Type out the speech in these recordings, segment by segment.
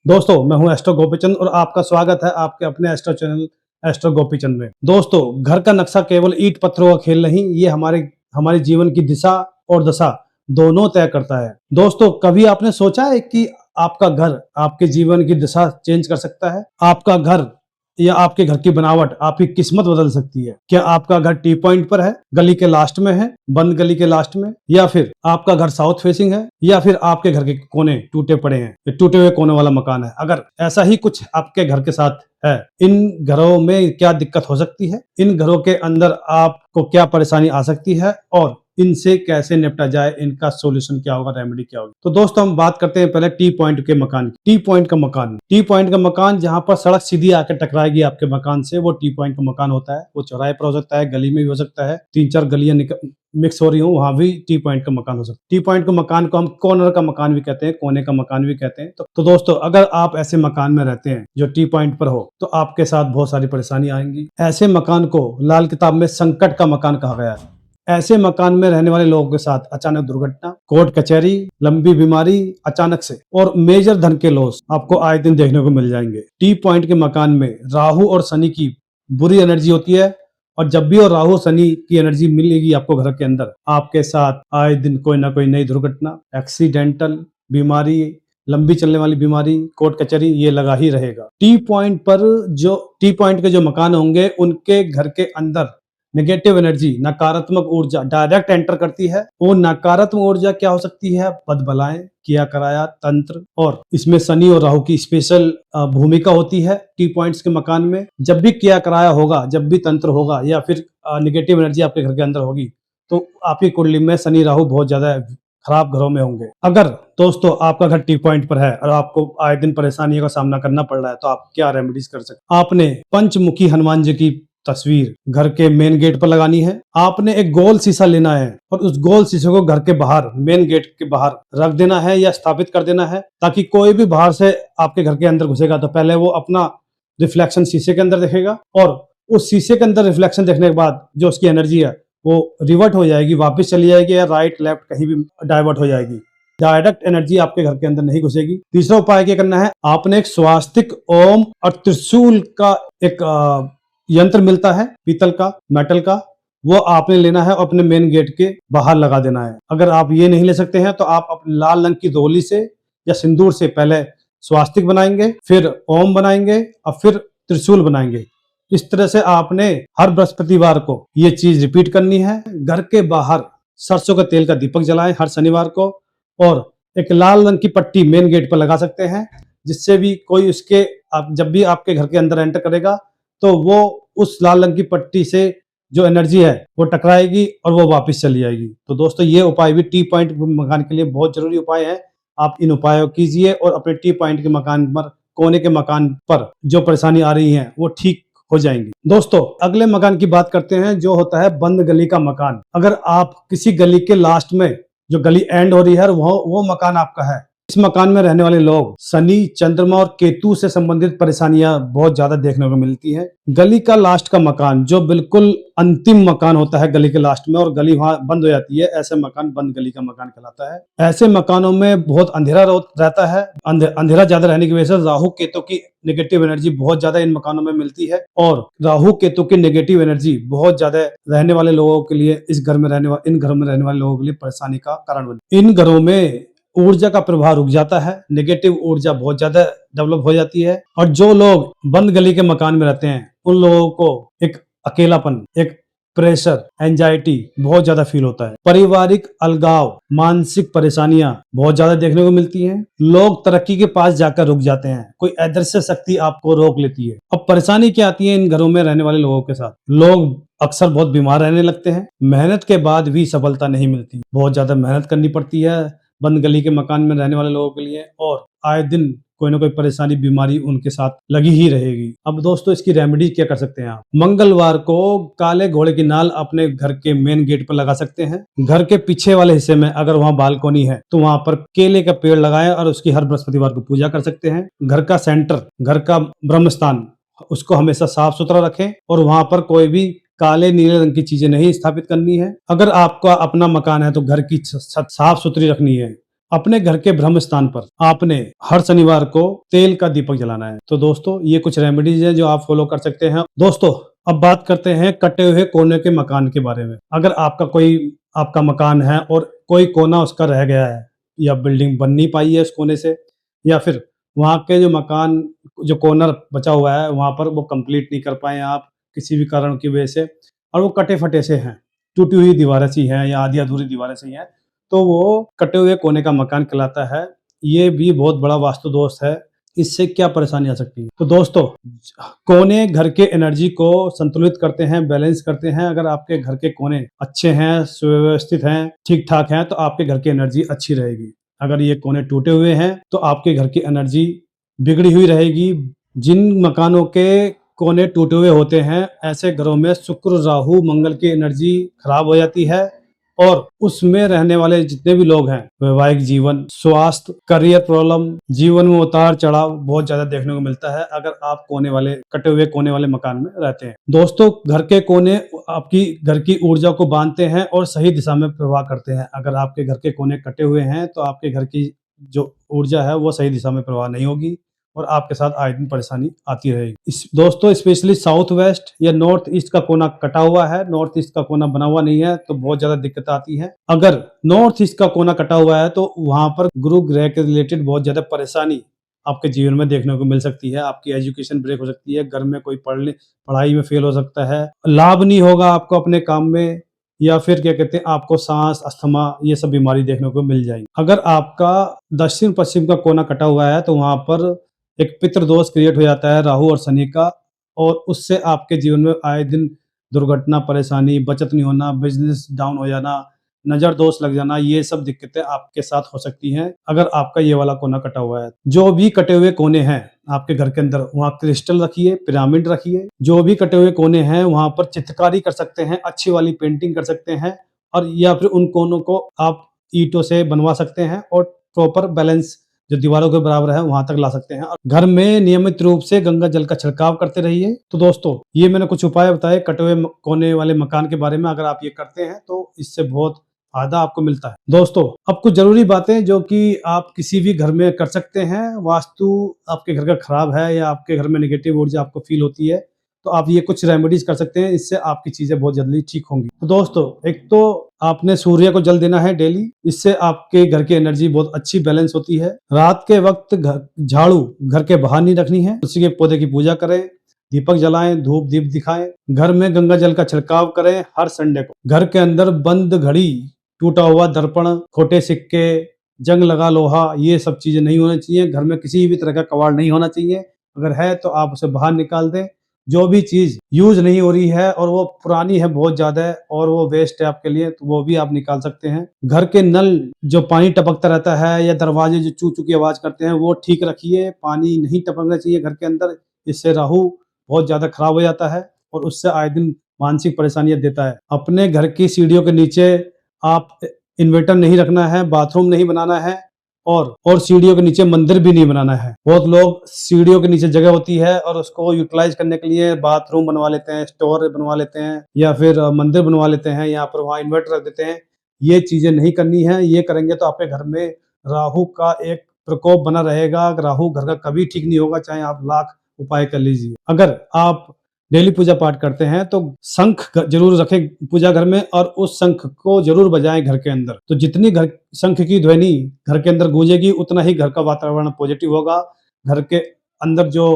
दोस्तों, मैं हूं एस्ट्रो गोपीचंद और आपका स्वागत है आपके अपने एस्ट्रो चैनल एस्ट्रो गोपीचंद में। दोस्तों, घर का नक्शा केवल ईंट पत्थरों का खेल नहीं, ये हमारे जीवन की दिशा और दशा दोनों तय करता है। दोस्तों, कभी आपने सोचा है कि आपका घर आपके जीवन की दिशा चेंज कर सकता है? आपका घर या आपके घर की बनावट आपकी किस्मत बदल सकती है। क्या आपका घर टी पॉइंट पर है, गली के लास्ट में है, बंद गली के लास्ट में, या फिर आपका घर साउथ फेसिंग है, या फिर आपके घर के कोने टूटे पड़े हैं, टूटे हुए कोने वाला मकान है? अगर ऐसा ही कुछ आपके घर के साथ है, इन घरों में क्या दिक्कत हो सकती है? इन घरों के अंदर आपको क्या परेशानी आ सकती है और इनसे कैसे निपटा जाए? इनका सॉल्यूशन क्या होगा, रेमेडी क्या होगी? तो दोस्तों, हम बात करते हैं पहले टी पॉइंट के मकान की। टी पॉइंट का मकान जहां पर सड़क सीधी आकर टकराएगी आपके मकान से, वो टी पॉइंट का मकान होता है। वो चौराहे पर हो सकता है, गली में भी हो सकता है, 3-4 गलियां मिक्स हो रही हो, वहां भी टी पॉइंट का मकान हो सकता है। टी पॉइंट का मकान को हम कॉर्नर का मकान भी कहते हैं, कोने का मकान भी कहते हैं। तो दोस्तों, अगर आप ऐसे मकान में रहते हैं जो टी पॉइंट पर हो, तो आपके साथ बहुत सारी परेशानी आएंगी। ऐसे मकान को लाल किताब में संकट का मकान कहा गया है। ऐसे मकान में रहने वाले लोगों के साथ अचानक दुर्घटना, कोर्ट कचहरी, लंबी बीमारी अचानक से और मेजर धन के लॉस आपको आए दिन देखने को मिल जाएंगे। टी पॉइंट के मकान में राहु और शनि की बुरी एनर्जी होती है, और जब भी और राहु शनि की एनर्जी मिलेगी आपको घर के अंदर, आपके साथ आए दिन कोई ना कोई नई दुर्घटना, एक्सीडेंटल बीमारी, लंबी चलने वाली बीमारी, कोर्ट कचहरी, ये लगा ही रहेगा। टी पॉइंट के जो मकान होंगे, उनके घर के अंदर नेगेटिव एनर्जी, नकारात्मक ऊर्जा डायरेक्ट एंटर करती है। वो नकारात्मक ऊर्जा क्या हो सकती है? बदबलाएं, किया कराया तंत्र, और इसमें शनि और राहु की स्पेशल भूमिका होती है। टी पॉइंट्स के मकान में जब भी किया कराया होगा, जब भी तंत्र होगा, या फिर निगेटिव एनर्जी आपके घर के अंदर होगी, तो आपकी कुंडली में शनि राहु बहुत ज्यादा खराब घरों में होंगे। अगर दोस्तों आपका घर टी पॉइंट पर है और आपको आए दिन परेशानियों का सामना करना पड़ रहा है, तो आप क्या रेमेडीज कर सकते हैं? आपने पंचमुखी हनुमान जी की तस्वीर घर के मेन गेट पर लगानी है। आपने एक गोल शीशा लेना है और उस गोल शीशे को घर के बाहर, मेन गेट के बाहर रख देना है या स्थापित कर देना है, ताकि कोई भी बाहर से आपके घर के अंदर घुसेगा तो पहले वो अपना रिफ्लेक्शन शीशे के अंदर देखेगा, और उस शीशे के अंदर रिफ्लेक्शन देखने के बाद जो उसकी एनर्जी है वो रिवर्ट हो जाएगी, वापस चली जाएगी, या राइट लेफ्ट कहीं भी डाइवर्ट हो जाएगी। डायरेक्ट एनर्जी आपके घर के अंदर नहीं घुसेगी। तीसरा उपाय क्या करना है? आपने एक स्वास्तिक, ओम और त्रिशूल का एक यंत्र मिलता है, पीतल का, मेटल का, वो आपने लेना है और अपने मेन गेट के बाहर लगा देना है। अगर आप ये नहीं ले सकते हैं तो आप अपने लाल रंग की रोली से या सिंदूर से पहले स्वास्तिक बनाएंगे, फिर ओम बनाएंगे और फिर त्रिशूल बनाएंगे। इस तरह से आपने हर बृहस्पतिवार को ये चीज रिपीट करनी है। घर के बाहर सरसों का तेल का दीपक जलाएं हर शनिवार को, और एक लाल रंग की पट्टी मेन गेट पर लगा सकते हैं, जिससे भी कोई उसके जब भी आपके घर के अंदर एंटर करेगा तो वो उस लाल रंग की पट्टी से जो एनर्जी है वो टकराएगी और वो वापस चली जाएगी। तो दोस्तों, ये उपाय भी टी पॉइंट मकान के लिए बहुत जरूरी उपाय है। आप इन उपायों कीजिए और अपने टी पॉइंट के मकान पर, कोने के मकान पर जो परेशानी आ रही है वो ठीक हो जाएंगी। दोस्तों, अगले मकान की बात करते हैं, जो होता है बंद गली का मकान। अगर आप किसी गली के लास्ट में, जो गली एंड हो रही है, वो मकान आपका है, इस मकान में रहने वाले लोग शनि, चंद्रमा और केतु से संबंधित परेशानियां बहुत ज्यादा देखने को मिलती है। गली का लास्ट का मकान, जो बिल्कुल अंतिम मकान होता है गली के लास्ट में, और गली वहां बंद हो जाती है, ऐसे मकान बंद गली का मकान कहलाता है। ऐसे मकानों में बहुत अंधेरा रहता है। अंधेरा ज्यादा रहने की वजह से राहु केतु की नेगेटिव एनर्जी बहुत ज्यादा इन मकानों में मिलती है, और राहु केतु की नेगेटिव एनर्जी बहुत ज्यादा रहने वाले लोगों के लिए, इन घरों में रहने वाले लोगों के लिए परेशानी का कारण बनती है। इन घरों में ऊर्जा का प्रवाह रुक जाता है, नेगेटिव ऊर्जा बहुत ज्यादा डेवलप हो जाती है, और जो लोग बंद गली के मकान में रहते हैं उन लोगों को एक अकेलापन, एक प्रेशर, एंजाइटी बहुत ज्यादा फील होता है। पारिवारिक अलगाव, मानसिक परेशानियां बहुत ज्यादा देखने को मिलती हैं। लोग तरक्की के पास जाकर रुक जाते हैं, कोई अदृश्य शक्ति आपको रोक लेती है। अब परेशानी क्या आती है इन घरों में रहने वाले लोगों के साथ? लोग अक्सर बहुत बीमार रहने लगते हैं, मेहनत के बाद भी सफलता नहीं मिलती, बहुत ज्यादा मेहनत करनी पड़ती है बंद गली के मकान में रहने वाले लोगों के लिए, और आए दिन कोई ना कोई परेशानी, बीमारी उनके साथ लगी ही रहेगी। अब दोस्तों, इसकी रेमेडी क्या कर सकते हैं आप? मंगलवार को काले घोड़े की नाल अपने घर के मेन गेट पर लगा सकते हैं। घर के पीछे वाले हिस्से में अगर वहां बालकोनी है तो वहां पर केले का पेड़ लगाएं और उसकी हर बृहस्पतिवार को पूजा कर सकते हैं। घर का सेंटर, घर का ब्रह्म स्थान, उसको हमेशा साफ सुथरा रखें, और वहां पर कोई भी काले नीले रंग की चीजें नहीं स्थापित करनी है। अगर आपका अपना मकान है तो घर की छत साफ सुथरी रखनी है, अपने घर के ब्रह्म स्थान पर आपने हर शनिवार को तेल का दीपक जलाना है। तो दोस्तों ये कुछ रेमेडीज हैं जो आप फॉलो कर सकते हैं। दोस्तों अब बात करते हैं कटे हुए कोने के मकान के बारे में। अगर आपका मकान है और कोई कोना उसका रह गया है या बिल्डिंग बन नहीं पाई है उस कोने से, या फिर वहाँ के जो मकान जो कॉर्नर बचा हुआ है वहाँ पर वो कंप्लीट नहीं कर पाए आप किसी भी कारण की वजह से, और वो कटे फटे से हैं, टूटी हुई दीवारें सी हैं या आधी अधूरी दीवारें सी हैं, तो वो कटे हुए कोने का मकान कहलाता है। ये भी बहुत बड़ा वास्तु दोष है। इससे क्या परेशानी आ सकती है? तो दोस्तों कोने घर के एनर्जी को संतुलित करते हैं, बैलेंस करते हैं। अगर आपके घर के कोने अच्छे हैं, सुव्यवस्थित हैं, ठीक ठाक हैं, तो आपके घर की एनर्जी अच्छी रहेगी। अगर ये कोने टूटे हुए हैं तो आपके घर की एनर्जी बिगड़ी हुई रहेगी। जिन मकानों के कोने टूटे हुए होते हैं ऐसे घरों में शुक्र, राहु, मंगल की एनर्जी खराब हो जाती है और उसमें रहने वाले जितने भी लोग हैं, वैवाहिक जीवन, स्वास्थ्य, करियर प्रॉब्लम, जीवन में उतार चढ़ाव बहुत ज्यादा देखने को मिलता है अगर आप कटे हुए कोने वाले मकान में रहते हैं। दोस्तों घर के कोने आपकी घर की ऊर्जा को बांधते हैं और सही दिशा में प्रवाह करते हैं। अगर आपके घर के कोने कटे हुए हैं तो आपके घर की जो ऊर्जा है वो सही दिशा में प्रवाह नहीं होगी और आपके साथ आए दिन परेशानी आती रहेगी। दोस्तों स्पेशली साउथ वेस्ट या नॉर्थ ईस्ट का कोना कटा हुआ है, नॉर्थ ईस्ट का कोना बना हुआ नहीं है, तो बहुत ज्यादा दिक्कत आती है। अगर नॉर्थ ईस्ट का कोना कटा हुआ है तो वहां पर गुरु ग्रह के रिलेटेड बहुत ज्यादा परेशानी आपके जीवन में देखने को मिल सकती है। आपकी एजुकेशन ब्रेक हो सकती है, घर में कोई पढ़ाई में फेल हो सकता है, लाभ नहीं होगा आपको अपने काम में, या फिर क्या कहते हैं आपको सांस, अस्थमा, ये सब बीमारी देखने को मिल जाएगी। अगर आपका दक्षिण पश्चिम का कोना कटा हुआ है तो वहां पर एक पितृ दोष क्रिएट हो जाता है राहु और शनि का, और उससे आपके जीवन में आए दिन दुर्घटना, परेशानी, बचत नहीं होना, बिजनेस डाउन हो जाना, नजर दोष लग जाना, ये सब दिक्कतें आपके साथ हो सकती हैं अगर आपका ये वाला कोना कटा हुआ है। जो भी कटे हुए कोने हैं आपके घर के अंदर, वहां क्रिस्टल रखिए, पिरामिड रखिए। जो भी कटे हुए कोने हैं वहां पर चित्रकारी कर सकते हैं, अच्छी वाली पेंटिंग कर सकते हैं, और या फिर उन कोनों को आप ईंटों से बनवा सकते हैं और प्रॉपर बैलेंस जो दीवारों के बराबर है वहां तक ला सकते हैं। और घर में नियमित रूप से गंगा जल का छिड़काव करते रहिए। तो दोस्तों ये मैंने कुछ उपाय बताए कटे हुए कोने वाले मकान के बारे में। अगर आप ये करते हैं तो इससे बहुत फायदा आपको मिलता है। दोस्तों अब कुछ जरूरी बातें जो कि आप किसी भी घर में कर सकते हैं। वास्तु आपके घर का खराब है या आपके घर में नेगेटिव ऊर्जा आपको फील होती है तो आप ये कुछ रेमेडीज कर सकते हैं, इससे आपकी चीजें बहुत जल्दी ठीक होंगी। तो दोस्तों एक तो आपने सूर्य को जल देना है डेली, इससे आपके घर की एनर्जी बहुत अच्छी बैलेंस होती है। रात के वक्त झाड़ू घर के बाहर नहीं रखनी है, तुलसी के पौधे की पूजा करें, दीपक जलाएं, धूप दीप दिखाएं, घर में गंगा जल का छिड़काव करें हर संडे को। घर के अंदर बंद घड़ी, टूटा हुआ दर्पण, खोटे सिक्के, जंग लगा लोहा, ये सब चीजें नहीं होना चाहिए। घर में किसी भी तरह का कबाड़ नहीं होना चाहिए। अगर है तो आप उसे बाहर निकाल दें। जो भी चीज यूज नहीं हो रही है और वो पुरानी है बहुत ज्यादा है और वो वेस्ट है आपके लिए, तो वो भी आप निकाल सकते हैं। घर के नल जो पानी टपकता रहता है या दरवाजे जो चू चू की आवाज करते हैं वो ठीक रखिए। पानी नहीं टपकना चाहिए घर के अंदर, इससे राहु बहुत ज्यादा खराब हो जाता है और उससे आए दिन मानसिक परेशानियां देता है। अपने घर की सीढ़ियों के नीचे आप इन्वर्टर नहीं रखना है, बाथरूम नहीं बनाना है, और सीढ़ियों के नीचे मंदिर भी नहीं बनाना है। बहुत लोग सीढ़ियों के नीचे जगह होती है और उसको यूटिलाइज करने के लिए बाथरूम बनवा लेते हैं, स्टोर बनवा लेते हैं, या फिर मंदिर बनवा लेते हैं, यहाँ पर वहाँ इन्वर्टर रख देते हैं। ये चीजें नहीं करनी है। ये करेंगे तो आपके घर में राहु का एक प्रकोप बना रहेगा। राहु घर का कभी ठीक नहीं होगा, चाहे आप लाख उपाय कर लीजिए। अगर आप डेली पूजा पाठ करते हैं तो शंख जरूर रखें पूजा घर में, और उस शंख को जरूर बजाएं घर के अंदर। तो जितनी घर शंख की ध्वनि घर के अंदर गूंजेगी उतना ही घर का वातावरण पॉजिटिव होगा। घर के अंदर जो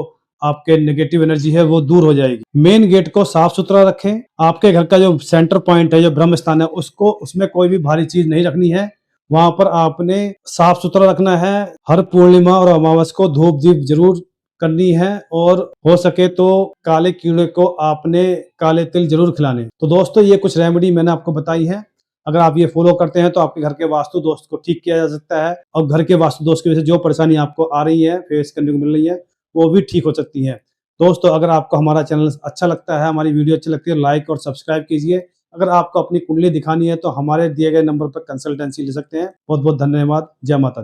आपके नेगेटिव एनर्जी है वो दूर हो जाएगी। मेन गेट को साफ सुथरा रखें। आपके घर का जो सेंटर पॉइंट है, जो ब्रह्म स्थान है, उसमें कोई भी भारी चीज नहीं रखनी है। वहां पर आपने साफ सुथरा रखना है। हर पूर्णिमा और अमावस को धूप दीप जरूर करनी है, और हो सके तो काले कीड़े को आपने काले तिल जरूर खिलाने। तो दोस्तों ये कुछ रेमेडी मैंने आपको बताई है। अगर आप ये फॉलो करते हैं तो आपके घर के वास्तु दोष को ठीक किया जा सकता है, और घर के वास्तु दोष की वजह से जो परेशानी आपको आ रही है, फेस करने को मिल रही है, वो भी ठीक हो सकती है। दोस्तों अगर आपको हमारा चैनल अच्छा लगता है, हमारी वीडियो अच्छी लगती है, लाइक और सब्सक्राइब कीजिए। अगर आपको अपनी कुंडली दिखानी है तो हमारे दिए गए नंबर पर कंसल्टेंसी ले सकते हैं। बहुत बहुत धन्यवाद। जय माता दी।